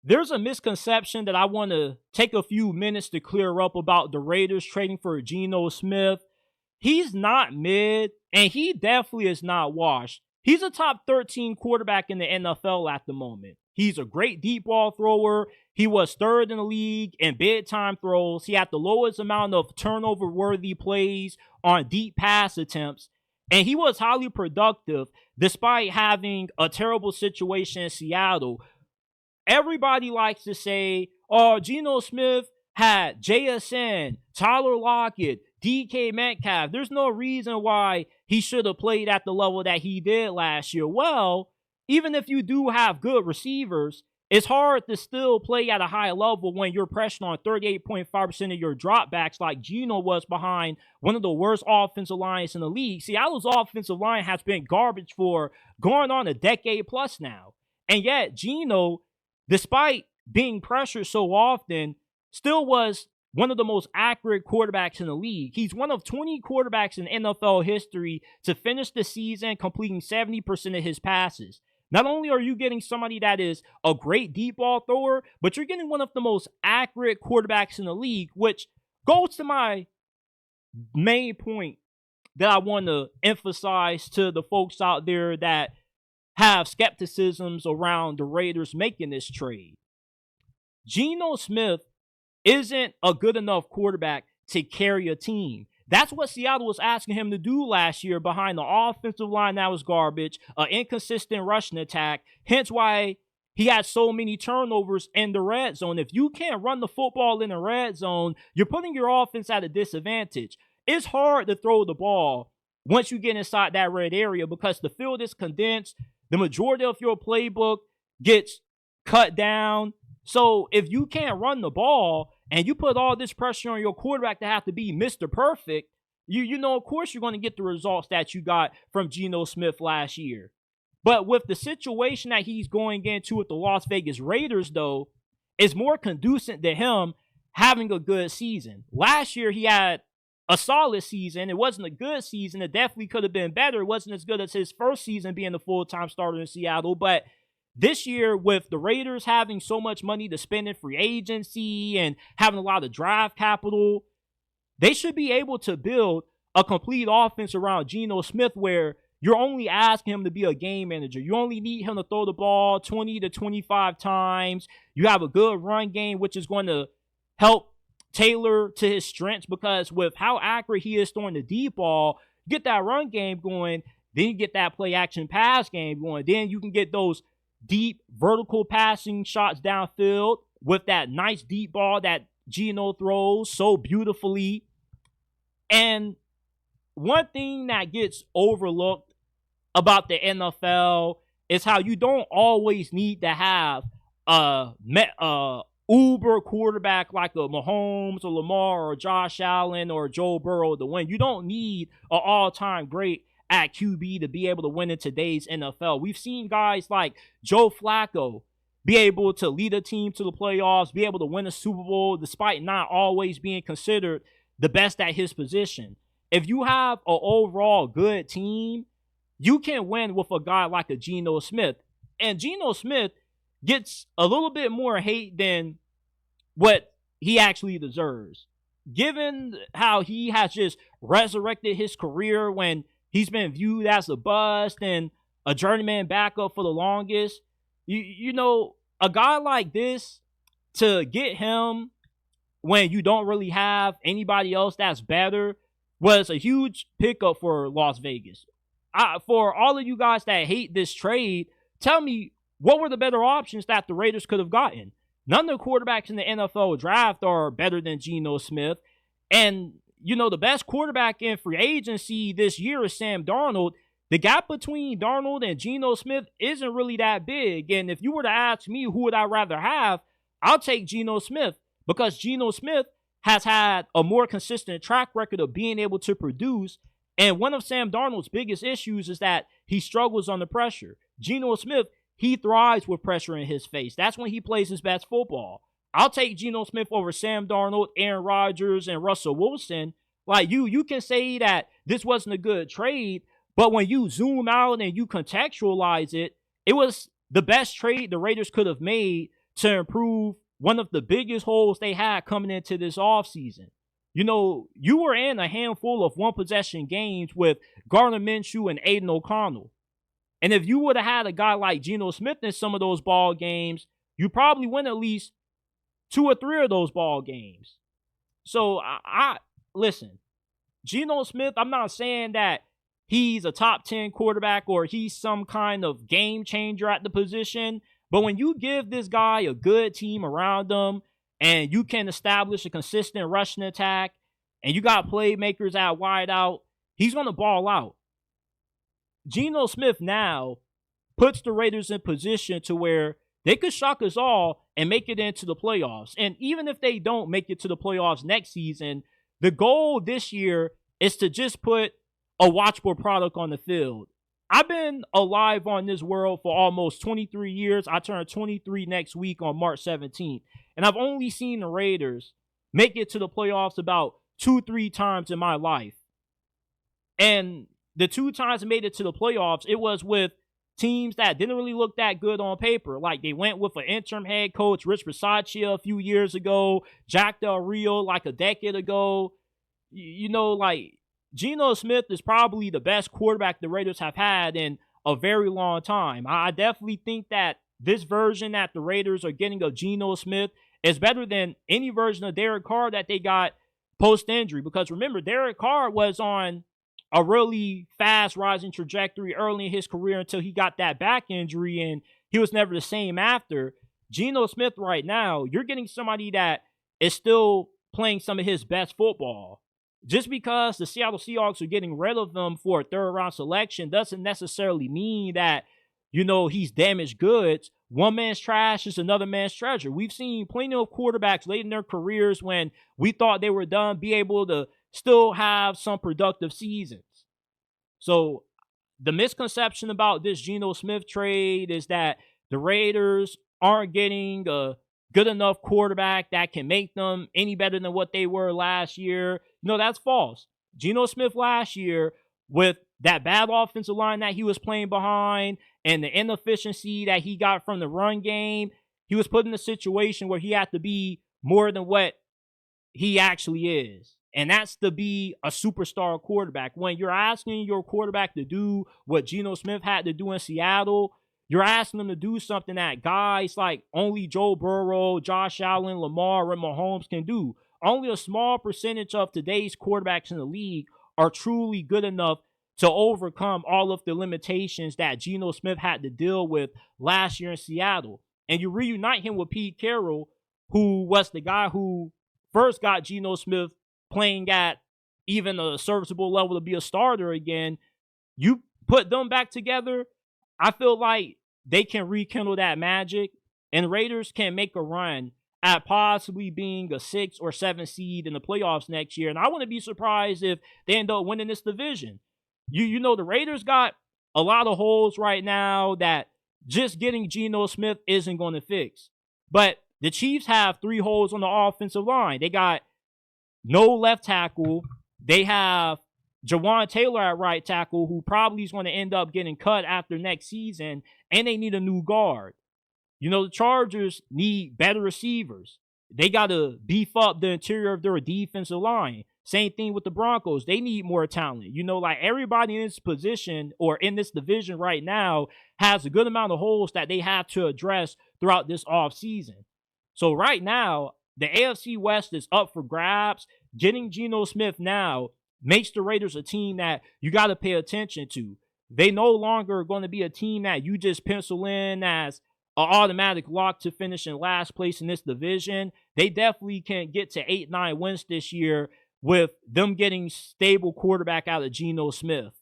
there's a misconception that I want to take a few minutes to clear up about the Raiders trading for Geno Smith. He's not mid, and he definitely is not washed. He's a top 13 quarterback in the NFL at the moment. He's a great deep ball thrower. He was third in the league in big time throws. He had the lowest amount of turnover worthy plays on deep pass attempts. And he was highly productive despite having a terrible situation in Seattle. Everybody likes to say, oh, Geno Smith had JSN, Tyler Lockett, DK Metcalf. There's no reason why he should have played at the level that he did last year. Well, even if you do have good receivers, it's hard to still play at a high level when you're pressuring on 38.5% of your dropbacks like Geno was behind one of the worst offensive lines in the league. Seattle's offensive line has been garbage for going on a decade plus now. And yet Geno, despite being pressured so often, still was one of the most accurate quarterbacks in the league. He's one of 20 quarterbacks in NFL history to finish the season completing 70% of his passes. Not only are you getting somebody that is a great deep ball thrower, but you're getting one of the most accurate quarterbacks in the league, which goes to my main point that I want to emphasize to the folks out there that have skepticisms around the Raiders making this trade. Geno Smith isn't a good enough quarterback to carry a team. That's what Seattle was asking him to do last year behind the offensive line that was garbage, an inconsistent rushing attack, hence why he had so many turnovers in the red zone. If you can't run the football in the red zone, you're putting your offense at a disadvantage. It's hard to throw the ball once you get inside that red area because the field is condensed. The majority of your playbook gets cut down. So if you can't run the ball and you put all this pressure on your quarterback to have to be Mr. Perfect, you know, of course you're going to get the results that you got from Geno Smith last year. But with the situation that he's going into with the Las Vegas Raiders, though, is more conducive to him having a good season. Last year, he had a solid season. It wasn't a good season. It definitely could have been better. It wasn't as good as his first season being a full-time starter in Seattle. But this year, with the Raiders having so much money to spend in free agency and having a lot of draft capital, they should be able to build a complete offense around Geno Smith where you're only asking him to be a game manager. You only need him to throw the ball 20 to 25 times. You have a good run game, which is going to help tailor to his strengths because with how accurate he is throwing the deep ball, you get that run game going, then you get that play action pass game going. Then you can get those deep vertical passing shots downfield with that nice deep ball that Geno throws so beautifully. And one thing that gets overlooked about the NFL is how you don't always need to have a uber quarterback like a Mahomes or Lamar or Josh Allen or Joe Burrow to win. You don't need an all-time great at QB to be able to win in today's NFL. We've seen guys like Joe Flacco be able to lead a team to the playoffs, be able to win a Super Bowl despite not always being considered the best at his position. If you have an overall good team, you can win with a guy like a Geno Smith. And Geno Smith gets a little bit more hate than what he actually deserves. Given how he has just resurrected his career when he's been viewed as a bust and a journeyman backup for the longest, you know, a guy like this, to get him when you don't really have anybody else that's better, was a huge pickup for Las Vegas. For all of you guys that hate this trade, tell me, what were the better options that the Raiders could have gotten? None of the quarterbacks in the NFL draft are better than Geno Smith. And, you know, the best quarterback in free agency this year is Sam Darnold. The gap between Darnold and Geno Smith isn't really that big. And if you were to ask me who would I rather have, I'll take Geno Smith because Geno Smith has had a more consistent track record of being able to produce. And one of Sam Darnold's biggest issues is that he struggles under pressure. Geno Smith, he thrives with pressure in his face. That's when he plays his best football. I'll take Geno Smith over Sam Darnold, Aaron Rodgers, and Russell Wilson. Like, you can say that this wasn't a good trade, but when you zoom out and you contextualize it, it was the best trade the Raiders could have made to improve one of the biggest holes they had coming into this offseason. You were in a handful of one-possession games with Gardner Minshew and Aiden O'Connell. And if you would have had a guy like Geno Smith in some of those ball games, you probably win at least 2 or 3 of those ball games. So, listen, Geno Smith, I'm not saying that he's a top 10 quarterback or he's some kind of game changer at the position. But when you give this guy a good team around him and you can establish a consistent rushing attack and you got playmakers at wide out, he's going to ball out. Geno Smith now puts the Raiders in position to where they could shock us all and make it into the playoffs. And even if they don't make it to the playoffs next season, the goal this year is to just put a watchable product on the field. I've been alive on this world for almost 23 years. I turn 23 next week on March 17th. And I've only seen the Raiders make it to the playoffs about 2-3 times in my life. And the 2 times they made it to the playoffs, it was with teams that didn't really look that good on paper. Like they went with an interim head coach, Rich Bisaccia, a few years ago, Jack Del Rio like a decade ago. Like Geno Smith is probably the best quarterback the Raiders have had in a very long time. I definitely think that this version that the Raiders are getting of Geno Smith is better than any version of Derek Carr that they got post-injury. Because remember, Derek Carr was on a really fast rising trajectory early in his career until he got that back injury, and he was never the same after. Geno Smith right now, you're getting somebody that is still playing some of his best football. Just because the Seattle Seahawks are getting rid of him for a 3rd-round selection doesn't necessarily mean that, he's damaged goods. One man's trash is another man's treasure. We've seen plenty of quarterbacks late in their careers when we thought they were done be able to still have some productive seasons. So the misconception about this Geno Smith trade is that the Raiders aren't getting a good enough quarterback that can make them any better than what they were last year. That's false. Geno Smith last year, with that bad offensive line that he was playing behind and the inefficiency that he got from the run game, he was put in a situation where he had to be more than what he actually is. And that's to be a superstar quarterback. When you're asking your quarterback to do what Geno Smith had to do in Seattle, you're asking them to do something that guys like only Joe Burrow, Josh Allen, Lamar, and Mahomes can do. Only a small percentage of today's quarterbacks in the league are truly good enough to overcome all of the limitations that Geno Smith had to deal with last year in Seattle. And you reunite him with Pete Carroll, who was the guy who first got Geno Smith playing at even a serviceable level to be a starter again. You put them back together, I feel like they can rekindle that magic, and Raiders can make a run at possibly being a 6 or 7 seed in the playoffs next year. And I wouldn't be surprised if they end up winning this division. The Raiders got a lot of holes right now that just getting Geno Smith isn't going to fix. But the Chiefs have 3 holes on the offensive line. They got no left tackle. They have Jawan Taylor at right tackle, who probably is going to end up getting cut after next season, and they need a new guard. The Chargers need better receivers. They got to beef up the interior of their defensive line. Same thing with the Broncos. They need more talent. Like everybody in this position or in this division right now has a good amount of holes that they have to address throughout this offseason. So right now, the AFC West is up for grabs. Getting Geno Smith now makes the Raiders a team that you got to pay attention to. They no longer are going to be a team that you just pencil in as an automatic lock to finish in last place in this division. They definitely can get to 8-9 wins this year with them getting stable quarterback out of Geno Smith.